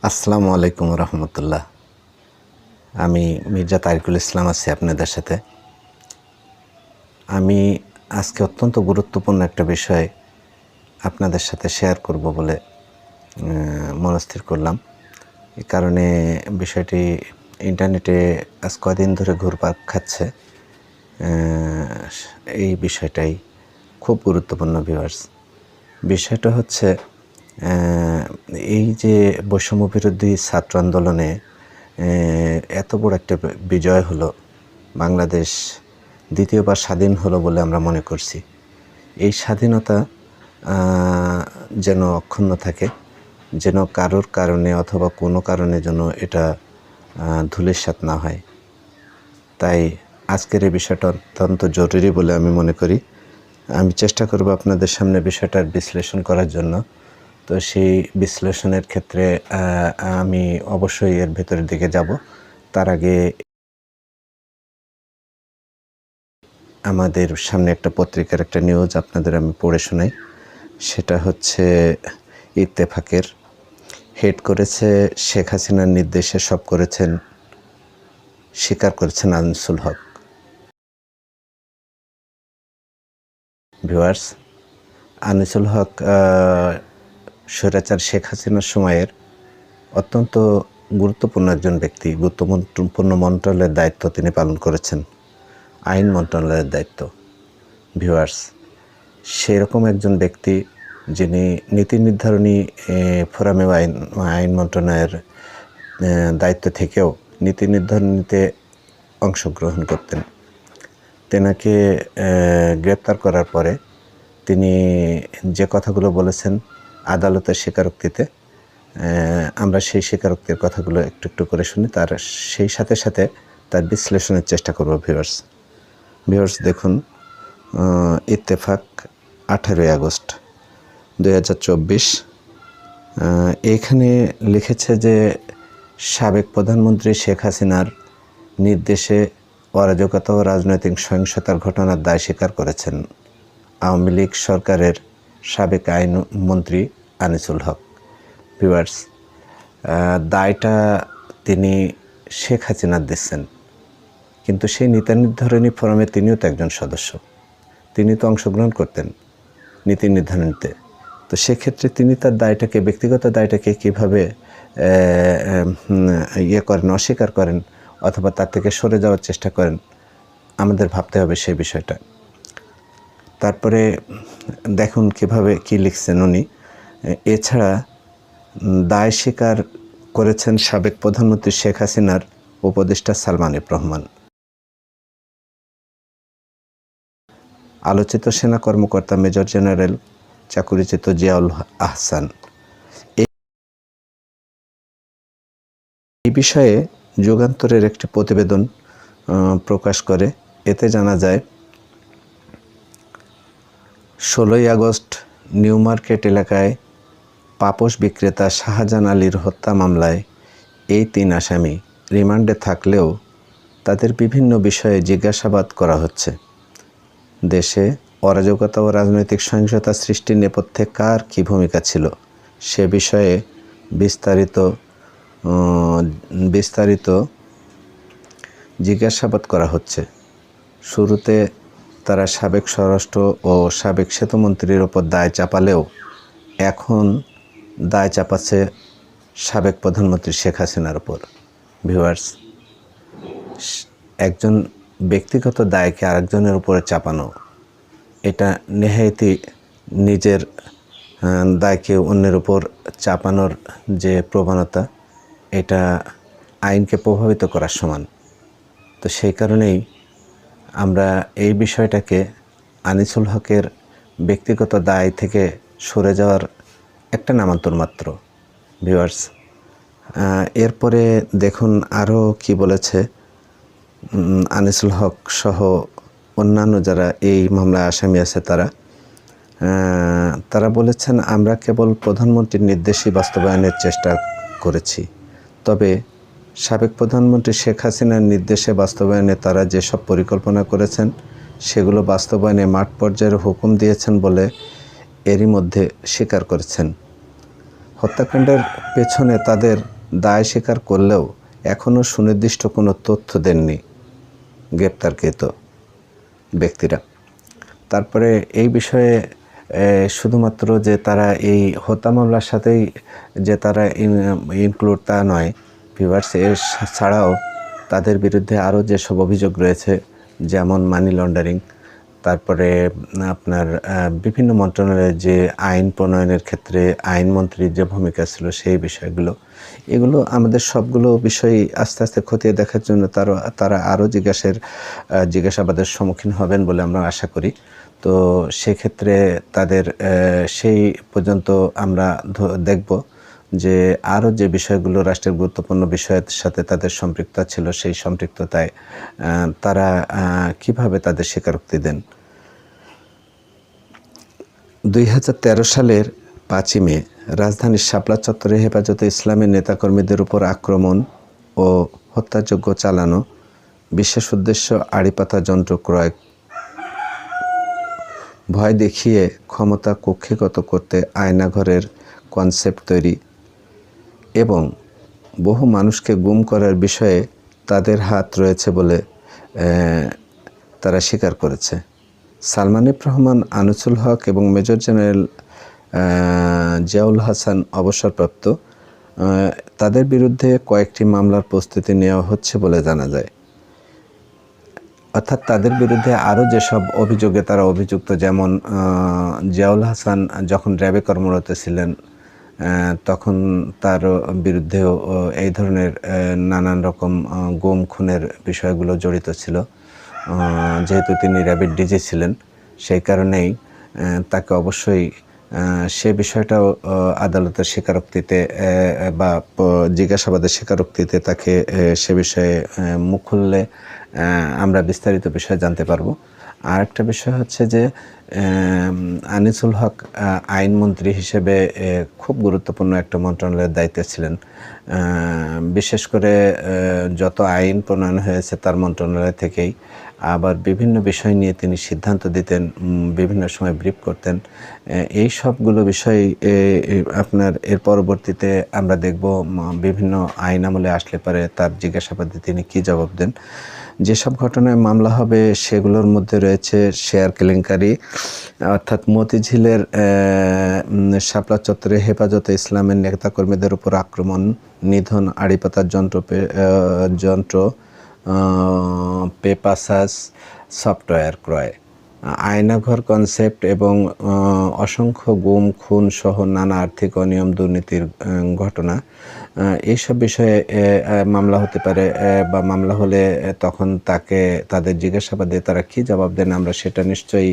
আসসালামু আলাইকুম রহমতুল্লাহ। আমি মির্জা তারিকুল ইসলাম আছি আপনাদের সাথে। আমি আজকে অত্যন্ত গুরুত্বপূর্ণ একটা বিষয় আপনাদের সাথে শেয়ার করব বলে মনস্থির করলাম। এই কারণে বিষয়টি ইন্টারনেটে আজ কদিন ধরে ঘুরপাক খাচ্ছে। এই বিষয়টাই খুব গুরুত্বপূর্ণ ভিউয়ার্স। বিষয়টা হচ্ছে এই যে বৈষম্য বিরোধী ছাত্র আন্দোলনে এত বড় একটা বিজয় হলো, বাংলাদেশ দ্বিতীয়বার স্বাধীন হলো বলে আমরা মনে করছি। এই স্বাধীনতা যেন অক্ষুণ্ণ থাকে, যেন কারোর কারণে অথবা কোনো কারণে যেন এটা ধূলিসাৎ না হয়। তাই আজকের এই বিষয়টা অত্যন্ত জরুরি বলে আমি মনে করি। আমি চেষ্টা করব আপনাদের সামনে বিষয়টার বিশ্লেষণ করার জন্য। তো সেই বিশ্লেষণের ক্ষেত্রে আমি অবশ্যই এর ভেতরের দিকে যাব। তার আগে আমাদের সামনে একটা পত্রিকার একটা নিউজ আপনাদের আমি পড়ে শোনাই। সেটা হচ্ছে ইত্তেফাকের। হেড করেছে শেখ হাসিনার নির্দেশে সব করেছেন, স্বীকার করেছেন আনিসুল হক। ভিউয়ার্স, আনিসুল হক স্বৈরাচার শেখ হাসিনার সময়ের অত্যন্ত গুরুত্বপূর্ণ একজন ব্যক্তি। গুরুত্বপূর্ণ মন্ত্রণালয়ের দায়িত্ব তিনি পালন করেছেন, আইন মন্ত্রণালয়ের দায়িত্ব। ভিউয়ার্স, সেরকম একজন ব্যক্তি যিনি নীতি নির্ধারণী ফোরামে আইন মন্ত্রণালয়ের দায়িত্ব থেকেও নীতি নির্ধারণীতে অংশগ্রহণ করতেন। তেনাকে গ্রেপ্তার করার পরে তিনি যে কথাগুলো বলেছেন আদালতের স্বীকারোক্তিতে, আমরা সেই স্বীকারোক্তির কথাগুলো একটু একটু করে শুনি, তার সেই সাথে সাথে তার বিশ্লেষণের চেষ্টা করব। ভিউয়ার্স দেখুন, ইত্তেফাক 18 আগস্ট 2024। এইখানে লিখেছে যে সাবেক প্রধানমন্ত্রী শেখ হাসিনার নির্দেশে অরাজকতা ও রাজনৈতিক সহিংসতার ঘটনার দায় স্বীকার করেছেন আওয়ামী লীগ সরকারের সাবেক আইনমন্ত্রী আনিসুল হক। ভিউয়ার্স, দায়টা তিনি শেখ হাসিনার দিচ্ছেন, কিন্তু সেই নীতি নির্ধারণী ফোরামে তিনিও তো একজন সদস্য, তিনি তো অংশগ্রহণ করতেন নীতি নির্ধারণীতে। তো সেক্ষেত্রে তিনি তার দায়টাকে, ব্যক্তিগত দায়টাকে কীভাবে করেন, অস্বীকার করেন অথবা তার থেকে সরে যাওয়ার চেষ্টা করেন, আমাদের ভাবতে হবে সেই বিষয়টা। তারপরে দেখুন কীভাবে কী লিখছেন উনি। এছাড়া দায় স্বীকার করেছেন সাবেক প্রধানমন্ত্রী শেখ হাসিনার উপদেষ্টা সালমান এফ রহমান। আলোচিত সেনা কর্মকর্তা মেজর জেনারেল চাকুরিচ্যুত জিয়াউল আহসান। এই বিষয়ে যুগান্তরের একটি প্রতিবেদন প্রকাশ করে। এতে জানা যায় 16 আগস্ট নিউ মার্কেট এলাকায় পাপোশ বিক্রেতা শাহজাহান আলীর হত্যা মামলায় এই 3 আসামি রিমান্ডে থাকলেও তাদের বিভিন্ন বিষয়ে জিজ্ঞাসাবাদ করা হচ্ছে। দেশে অরাজকতা ও রাজনৈতিক সহিংসতা সৃষ্টির নেপথ্যে কার কী ভূমিকা ছিল সে বিষয়ে বিস্তারিত জিজ্ঞাসাবাদ করা হচ্ছে। শুরুতে তারা সাবেক স্বরাষ্ট্র ও সাবেক সেতুমন্ত্রীর ওপর দায় চাপালেও এখন দায় চাপাচ্ছে সাবেক প্রধানমন্ত্রী শেখ হাসিনার ওপর। ভিউয়ার্স, একজন ব্যক্তিগত দায়কে আরেকজনের উপরে চাপানো, এটা নেহায়েতই নিজের দায়কে অন্যের উপর চাপানোর যে প্রবণতা, এটা আইনকে প্রভাবিত করার সমান। তো সেই কারণেই আমরা এই বিষয়টাকে আনিসুল হকের ব্যক্তিগত দায় থেকে সরে যাওয়ার একটা নামান্তর মাত্র। ভিউয়ার্স, এরপরে দেখুন আরও কি বলেছে আনিসুল হক সহ অন্যান্য যারা এই মামলায় আসামি আছে তারা বলেছেন, আমরা কেবল প্রধানমন্ত্রীর নির্দেশই বাস্তবায়নের চেষ্টা করেছি, তবে সাবেক প্রধানমন্ত্রী শেখ হাসিনার নির্দেশে বাস্তবায়নে তারা যেসব পরিকল্পনা করেছেন সেগুলো বাস্তবায়নে মাঠ পর্যায়ের হুকুম দিয়েছেন বলে এরই মধ্যে স্বীকার করেছেন। হত্যাকাণ্ডের পেছনে তাদের দায় স্বীকার করলেও এখনও সুনির্দিষ্ট কোনো তথ্য দেননি গ্রেপ্তারকৃত ব্যক্তিরা। তারপরে এই বিষয়ে শুধুমাত্র যে তারা এই হত্যা মামলার সাথেই যে তারা ইনক্লুড তা নয় ভিউয়ার্স, এর ছাড়াও তাদের বিরুদ্ধে আরও যেসব অভিযোগ রয়েছে, যেমন মানি লন্ডারিং, তারপরে আপনার বিভিন্ন মন্ত্রণালয়ের যে আইন প্রণয়নের ক্ষেত্রে আইনমন্ত্রীর যে ভূমিকা ছিল সেই বিষয়গুলো, এগুলো আমাদের সবগুলো বিষয় আস্তে আস্তে খতিয়ে দেখার জন্য তারা আরও জিজ্ঞাসাবাদের সম্মুখীন হবেন বলে আমরা আশা করি। তো সেক্ষেত্রে তাদের সেই পর্যন্ত আমরা দেখব যে আরও যে বিষয়গুলো রাষ্ট্রের গুরুত্বপূর্ণ বিষয়ের সাথে তাদের সম্পৃক্ততা ছিল, সেই সম্পৃক্ততায় তারা কিভাবে তাদের স্বীকারোক্তি দেন। 2013 সালের 5ই মে রাজধানীর শাপলা চত্বরে হেফাজতে ইসলামের নেতাকর্মীদের উপর আক্রমণ ও হত্যাযজ্ঞ চালানো, বিশেষ উদ্দেশ্য আড়িপাতা যন্ত্র ক্রয়, ভয় দেখিয়ে ক্ষমতা কক্ষিগত করতে আয়নাঘরের কনসেপ্ট তৈরি এবং বহু মানুষকে গুম করার বিষয়ে তাদের হাত রয়েছে বলে তারা স্বীকার করেছে। সালমান এফ রহমান, আনিসুল হক এবং মেজর জেনারেল জিয়াউল হাসান অবসরপ্রাপ্ত, তাদের বিরুদ্ধে কয়েকটি মামলার প্রস্তুতি নেওয়া হচ্ছে বলে জানা যায়। অর্থাৎ তাদের বিরুদ্ধে আরও যেসব অভিযোগে তারা অভিযুক্ত, যেমন জিয়াউল হাসান যখন র্যাবে কর্মরত ছিলেন তখন তার বিরুদ্ধেও এই ধরনের নানান রকম গুম খুনের বিষয়গুলো জড়িত ছিল। যেহেতু তিনি র্যাবের ডিজি ছিলেন, সেই কারণেই তাকে অবশ্যই সে বিষয়টাও আদালতের স্বীকারোক্তিতে বা জিজ্ঞাসাবাদের স্বীকারোক্তিতে তাকে সে বিষয়ে মুখ খুললে আমরা বিস্তারিত বিষয় জানতে পারবো। আর একটা বিষয় হচ্ছে যে আনিসুল হক আইনমন্ত্রী হিসেবে খুব গুরুত্বপূর্ণ একটা মন্ত্রণালয়ের দায়িত্বে ছিলেন। বিশেষ করে যত আইন প্রণয়ন হয়েছে তার মন্ত্রণালয় থেকেই, আবার বিভিন্ন বিষয় নিয়ে তিনি সিদ্ধান্ত দিতেন, বিভিন্ন সময় ব্রিফ করতেন। এই সবগুলো বিষয় আপনার এর পরবর্তীতে আমরা দেখব বিভিন্ন আইন আমলে আসলে পারে তার জিজ্ঞাসাবাদে তিনি কী জবাব দেন। যেসব ঘটনায় মামলা হবে সেগুলোর মধ্যে রয়েছে শেয়ার কেলেঙ্কারি, অর্থাৎ মতিঝিলের শাপলা চত্বরে হেফাজতে ইসলামের নেতাকর্মীদের উপর আক্রমণ, নিধন, আড়িপাতার যন্ত্র পেপাসাস সফটওয়্যার ক্রয়, আয়নাঘর কনসেপ্ট এবং অসংখ্য গুম খুন সহ নানা আর্থিক অনিয়ম দুর্নীতির ঘটনা। এইসব বিষয়ে মামলা হতে পারে, বা মামলা হলে তখন তাদের জিজ্ঞাসাবাদে তারা কী জবাব দেন আমরা সেটা নিশ্চয়ই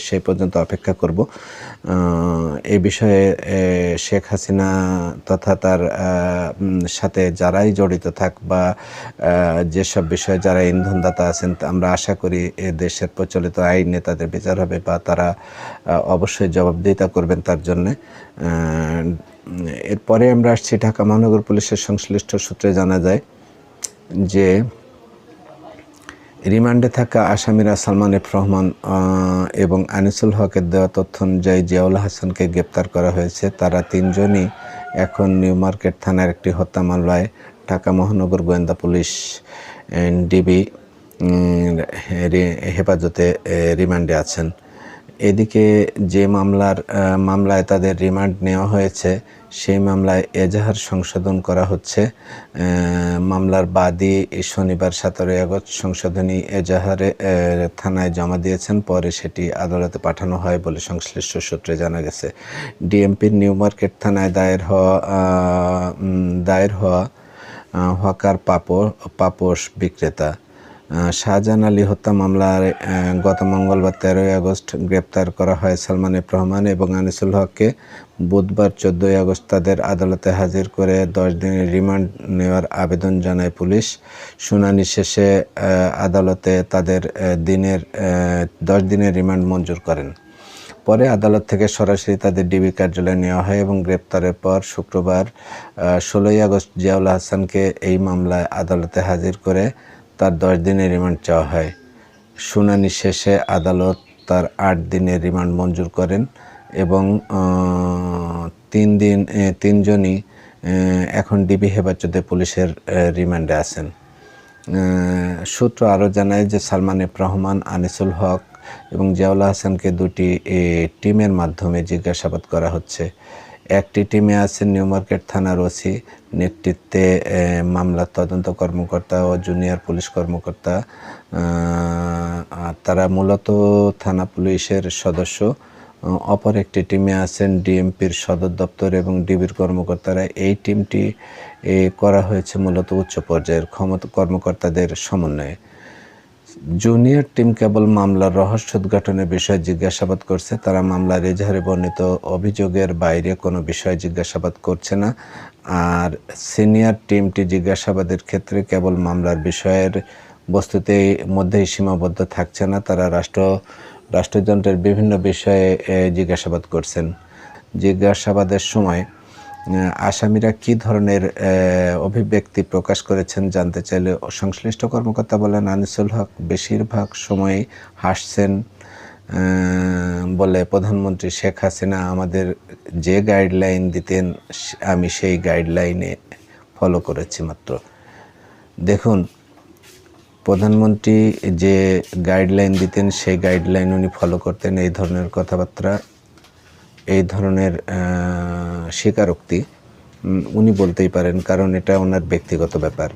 সেই পর্যন্ত অপেক্ষা করব। এই বিষয়ে শেখ হাসিনা তথা তার সাথে যারাই জড়িত থাক বা যেসব বিষয়ে যারা ইন্ধনদাতা আছেন, আমরা আশা করি দেশের প্রচলিত আইনে তাদের বিচার হবে বা তারা অবশ্যই জবাবদিহিতা করবেন তার জন্যে। এরপরে আমরা আসছি ঢাকা মহানগর পুলিশের সংশ্লিষ্ট সূত্রে জানা যায় যে রিমান্ডে থাকা আসামিরা সালমান এফ রহমান এবং আনিসুল হকের দেওয়া তথ্য অনুযায়ী জিয়াউল হাসানকে গ্রেপ্তার করা হয়েছে। তারা তিনজনই এখন নিউ মার্কেট থানার একটি হত্যা মামলায় ঢাকা মহানগর গোয়েন্দা পুলিশ ডিবি হেফাজতে রিমান্ডে আছেন। এদিকে যে মামলায় তাদের রিমান্ড নেওয়া হয়েছে সেই মামলায় এজাহার সংশোধন করা হচ্ছে। মামলার বাদী শনিবার 17 আগস্ট সংশোধনী এজাহারে থানায় জমা দিয়েছেন, পরে সেটি আদালতে পাঠানো হয় বলে সংশ্লিষ্ট সূত্রে জানা গেছে। ডিএমপির নিউ মার্কেট থানায় দায়ের হওয়া হকার পাপোশ বিক্রেতা শাহজাহান আলী হত্যা মামলায় গত মঙ্গলবার 13 আগস্ট গ্রেপ্তার করা হয় সালমান এফ রহমান এবং আনিসুল হককে। বুধবার 14 আগস্ট তাদের আদালতে হাজির করে 10 দিনের রিমান্ড নেওয়ার আবেদন জানায় পুলিশ। শুনানি শেষে আদালতে তাদের 10 দিনের রিমান্ড মঞ্জুর করেন। পরে আদালত থেকে সরাসরি তাদের ডিবি কার্যালয়ে নেওয়া হয় এবং গ্রেপ্তারের পর শুক্রবার 16 আগস্ট জিয়াউল হাসানকে এই মামলায় আদালতে হাজির করে তার 10 দিনের রিমান্ড চাওয়া হয়। শুনানি শেষে আদালত তার 8 দিনের রিমান্ড মঞ্জুর করেন এবং তিনজনই এখন ডিবি হেফাজতে পুলিশের রিমান্ডে আছেন। সূত্র আরও জানায় যে সালমান এফ রহমান, আনিসুল হক এবং জিয়াউল হাসানকে দুটি টিমের মাধ্যমে জিজ্ঞাসাবাদ করা হচ্ছে। একটি টিমে আছেন নিউ মার্কেট থানার ওসি নেতৃত্বে মামলার তদন্ত কর্মকর্তা ও জুনিয়র পুলিশ কর্মকর্তা। তারা মূলত থানা পুলিশের সদস্য। অপর একটি টিমে আছেন ডিএমপির সদর দপ্তর এবং ডিবির কর্মকর্তারা। এই টিমটি করা হয়েছে মূলত উচ্চ পর্যায়ের কর্মকর্তাদের সমন্বয়ে। জুনিয়র টিম কেবল মামলার রহস্য উদ্ঘাটনের বিষয়ে জিজ্ঞাসাবাদ করছে। তারা মামলার এজাহারে বর্ণিত অভিযোগের বাইরে কোনো বিষয়ে জিজ্ঞাসাবাদ করছে না। আর সিনিয়র টিমটি জিজ্ঞাসাবাদের ক্ষেত্রে কেবল মামলার বিষয়ের বস্তুতে মধ্যেই সীমাবদ্ধ থাকছে না, তারা রাষ্ট্রযন্ত্রের বিভিন্ন বিষয়ে জিজ্ঞাসাবাদ করছেন। জিজ্ঞাসাবাদের সময় আসামিরা কী ধরনের অভিব্যক্তি প্রকাশ করেছেন জানতে চাইলে সংশ্লিষ্ট কর্মকর্তা বলেন, আনিসুল হক বেশিরভাগ সময়ই হাসছেন, বলে প্রধানমন্ত্রী শেখ হাসিনা আমাদের যে গাইডলাইন দিতেন আমি সেই গাইডলাইনে ফলো করেছি মাত্র। দেখুন, প্রধানমন্ত্রী যে গাইডলাইন দিতেন সেই গাইডলাইন উনি ফলো করতেন, এই ধরনের কথাবার্তা, এই ধরনের স্বীকারোক্তি উনি বলতেই পারেন, কারণ এটা ওনার ব্যক্তিগত ব্যাপার।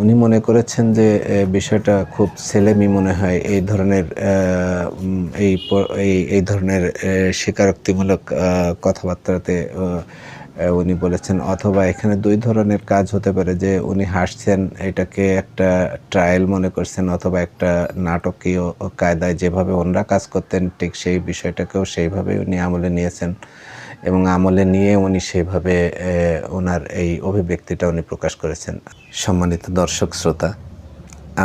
উনি মনে করেছেন যে বিষয়টা খুব ছেলেমি মনে হয় এই ধরনের এই ধরনের স্বীকারোক্তিমূলক কথাবার্তাতে উনি বলেছেন। অথবা এখানে দুই ধরনের কাজ হতে পারে, যে উনি হাসছেন এটাকে একটা ট্রায়াল মনে করছেন, অথবা একটা নাটকীয় কায়দায় যেভাবে ওনারা কাজ করতেন ঠিক সেই বিষয়টাকেও সেইভাবে উনি আমলে নিয়েছেন এবং আমলে নিয়ে উনি সেইভাবে ওনার এই অভিব্যক্তিটা উনি প্রকাশ করেছেন। সম্মানিত দর্শক শ্রোতা,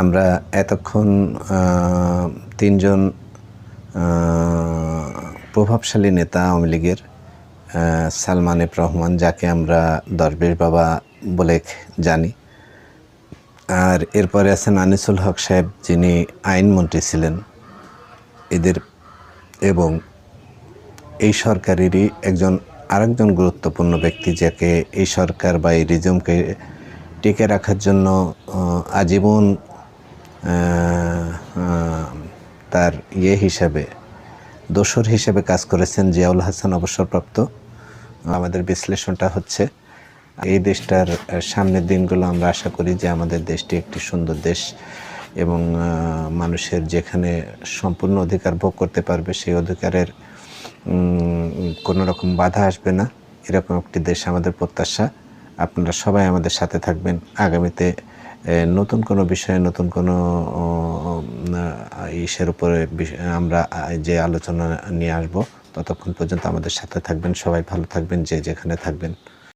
আমরা এতক্ষণ তিনজন প্রভাবশালী নেতা আওয়ামী লীগের, সালমান এফ রহমান যাকে আমরা দরবেশ বাবা বলে জানি, আর এরপরে আছেন আনিসুল হক সাহেব যিনি আইনমন্ত্রী ছিলেন এদের, এবং এই সরকারেরই আরেকজন গুরুত্বপূর্ণ ব্যক্তি যাকে এই সরকার বা এই রিজমকে টিকে রাখার জন্য আজীবন তার দোসর হিসেবে কাজ করেছেন, জিয়াউল হাসান অবসরপ্রাপ্ত। আমাদের বিশ্লেষণটা হচ্ছে এই দেশটার সামনের দিনগুলো আমরা আশা করি যে আমাদের দেশটি একটি সুন্দর দেশ এবং মানুষের যেখানে সম্পূর্ণ অধিকার ভোগ করতে পারবে, সেই অধিকারের কোনো রকম বাধা আসবে না, এরকম একটি দেশ আমাদের প্রত্যাশা। আপনারা সবাই আমাদের সাথে থাকবেন। আগামীতে নতুন কোনো বিষয়ে, নতুন কোনো ইসের উপরে আমরা যে আলোচনা নিয়ে আসব, ততক্ষণ পর্যন্ত আমাদের সাথে থাকবেন। সবাই ভালো থাকবেন, যে যেখানে থাকবেন।